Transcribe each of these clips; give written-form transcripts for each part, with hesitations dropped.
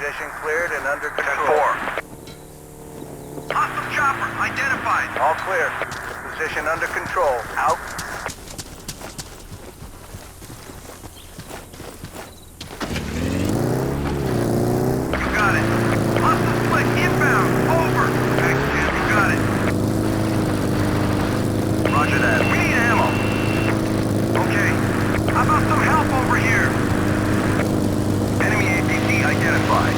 Position cleared and under control. 10-4. Hostile chopper identified. All clear. Position under control. Out. You got it. Hostile split inbound. Over. Thanks, Jim. You got it. Roger that. We need ammo. Okay. How about some help over here? Enemy APC identified.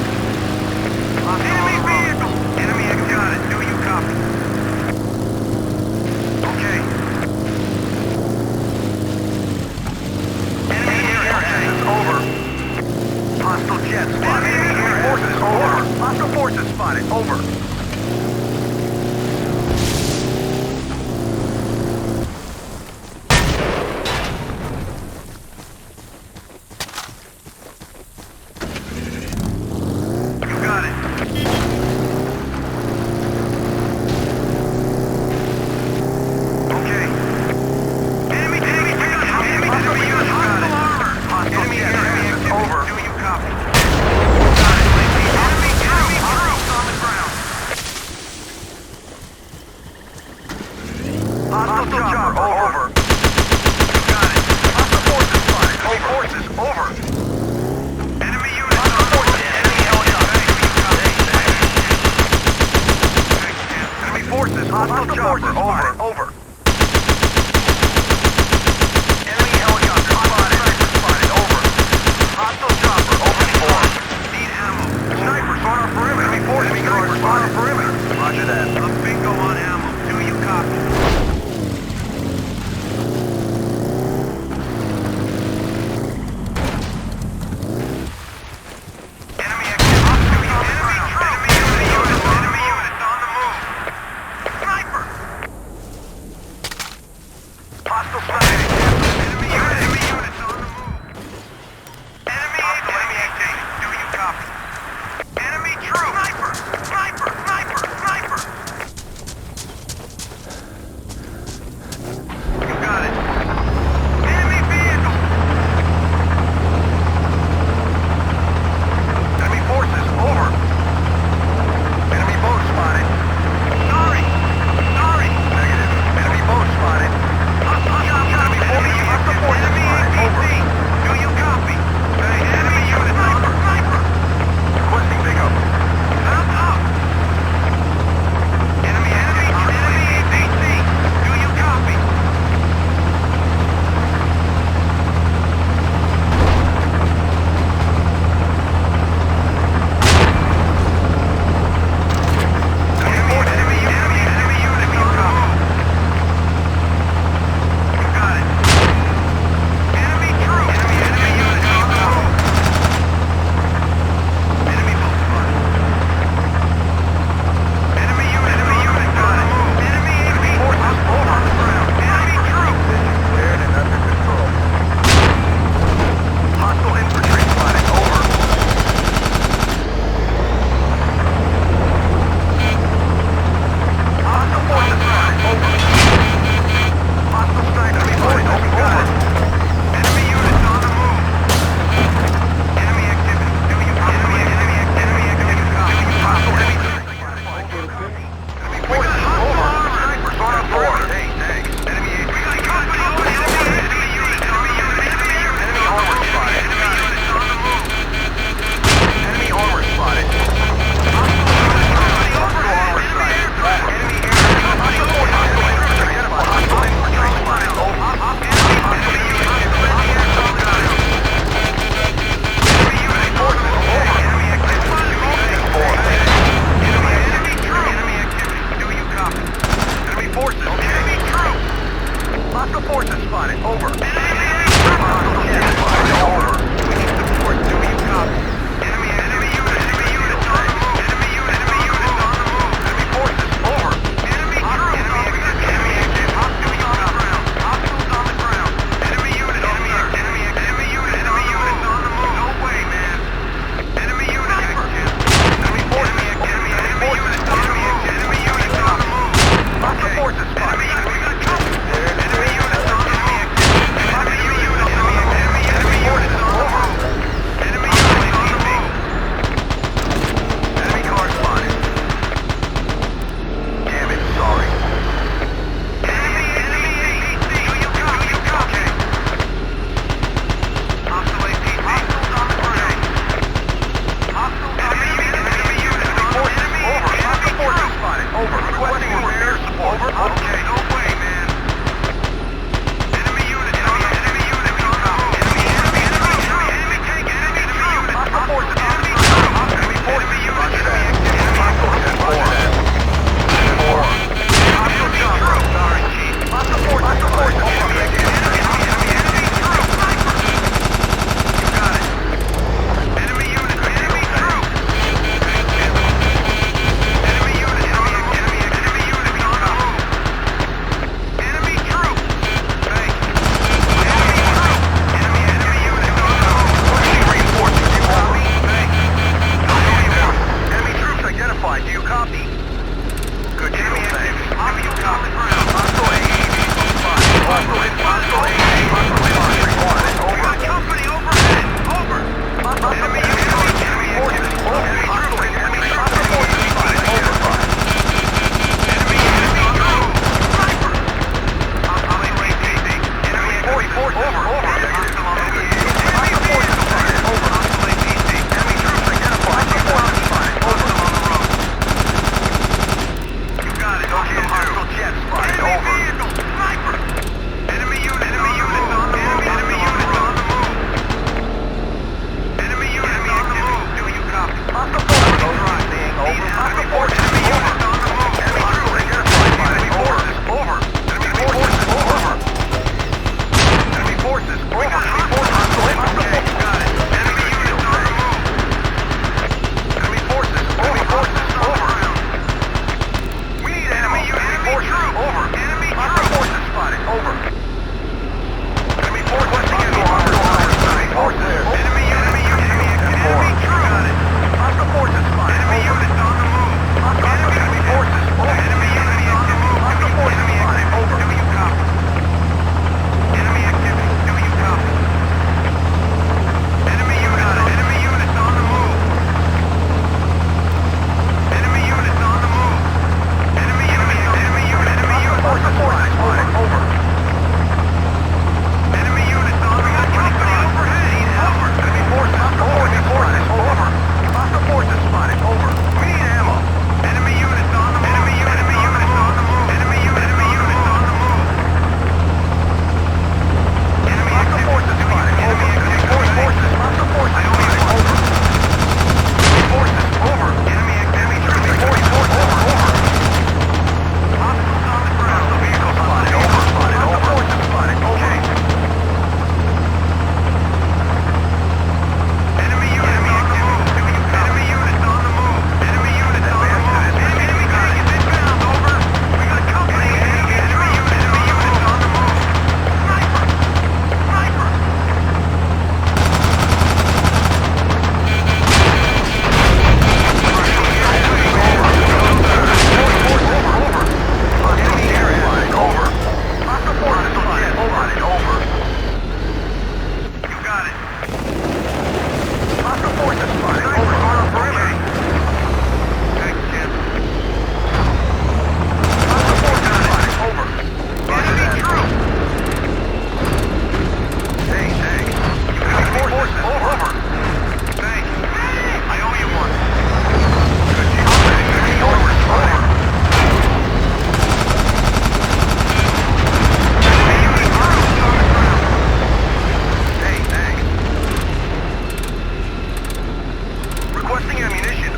Enemy vehicle. Enemy got it. Do you copy? Okay. Enemy air access over. Hostile jet spotted. Enemy air forces over. Hostile forces spotted. Over. You got it. Okay. Enemy unit. Hostile armor. Enemy air access over. Do you copy? Got it. Enemy troops on the ground. Hostile chopper over. You got it. Hostile forces spotted. Enemy forces over. Enemy units on Hostile forces. Enemy helicopter. Enemy forces. Hostile chopper over. Over. Enemy helicopter spotted. Sniper spotted. Over. Hostile chopper over. Need ammo. Snipers on our perimeter. Enemy forces. Snipers on our perimeter. Roger that. A bingo on ammo. Do you copy? Enemy activity. Enemy units on the move. Sniper!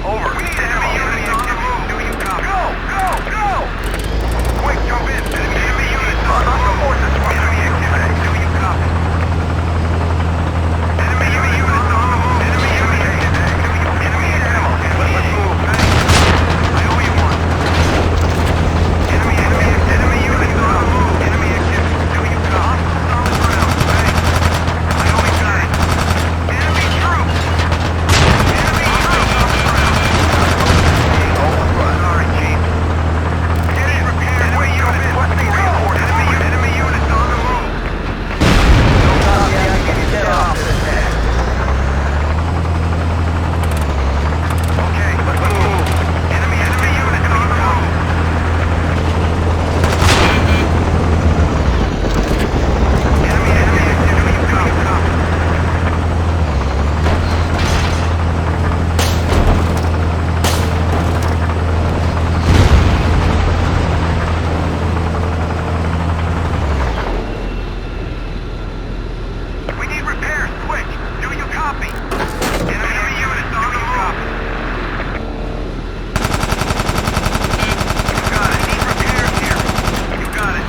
Over. We need enemy units on the move. Do you copy? Go! Quick, jump in. Enemy units on the Hostile move. forces spotted. Enemy activity. Do you copy? Enemy units on the move. Enemy units. Enemy ammo. Let's move. I owe you one. Enemy units on the move. Enemy activity. Do you copy? On the ground. Thanks. I owe you guys. Enemy troops. Enemy troops on the ground. Sorry, Chief. Get in. Repair. Enemy units. Requesting reinforcements. Enemy units on the move. Okay, let's move. Enemy units on the move. Enemy activity. Copy. We need repairs, quick! Do you copy? Enemy units on the move. You got it. Need repairs here. You got it.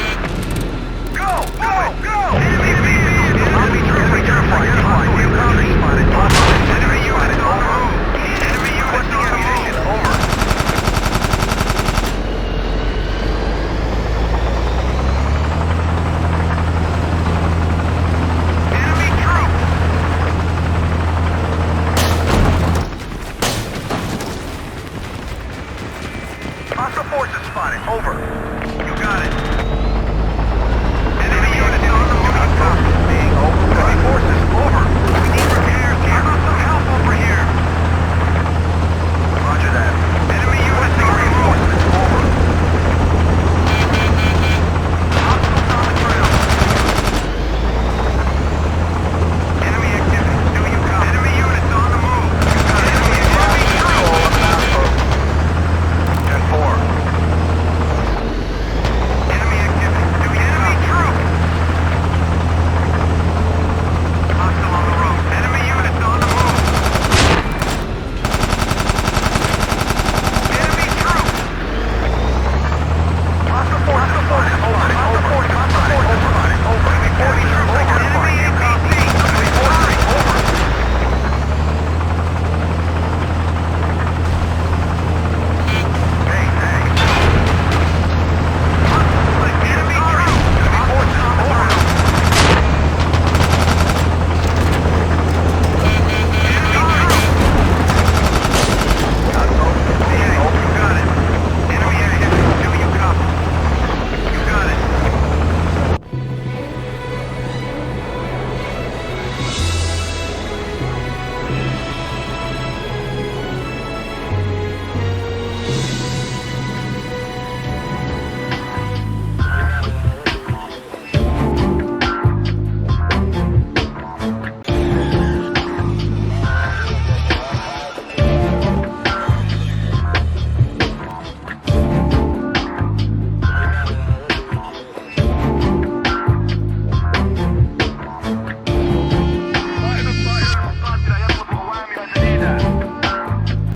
Go! Enemy vehicle! Enemy troops! Careful! You copy? Enemy units on the move. Enemy units on the move. Over. Enemy troops! Hostile forces spotted. Over.